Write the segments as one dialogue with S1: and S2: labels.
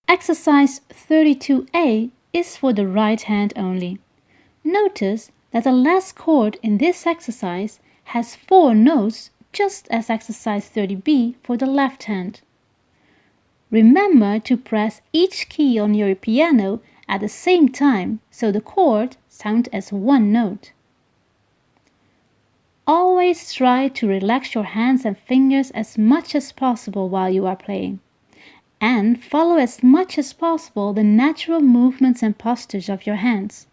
S1: Exercise 32A is for the right hand only. Notice that the last chord in this exercise has 4 notes, just as exercise 30B for the left hand. Remember to press each key on your piano at the same time so the chord sounds as one note. Always try to relax your hands and fingers as much as possible while you are playing, and follow as much as possible the natural movements and postures of your hands.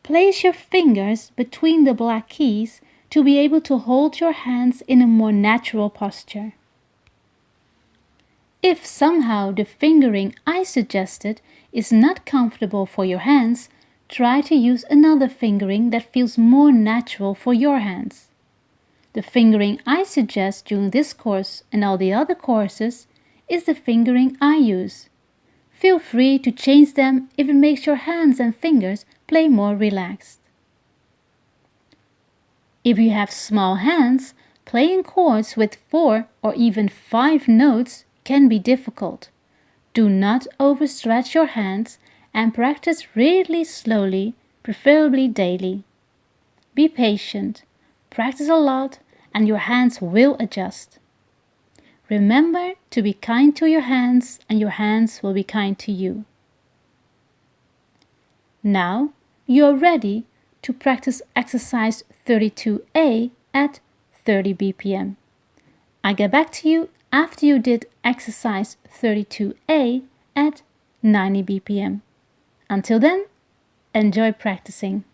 S1: Place your fingers between the black keys to be able to hold your hands in a more natural posture. If somehow the fingering I suggested is not comfortable for your hands, try to use another fingering that feels more natural for your hands. The fingering I suggest during this course and all the other courses is the fingering I use. Feel free to change them if it makes your hands and fingers play more relaxed. If you have small hands, playing chords with 4 or even 5 notes can be difficult. Do not overstretch your hands and practice really slowly, preferably daily. Be patient, practice a lot, and your hands will adjust. Remember to be kind to your hands, and your hands will be kind to you. Now you are ready to practice exercise 32A at 30 BPM. I get back to you after you did exercise 32A at 90 BPM. Until then, enjoy practicing.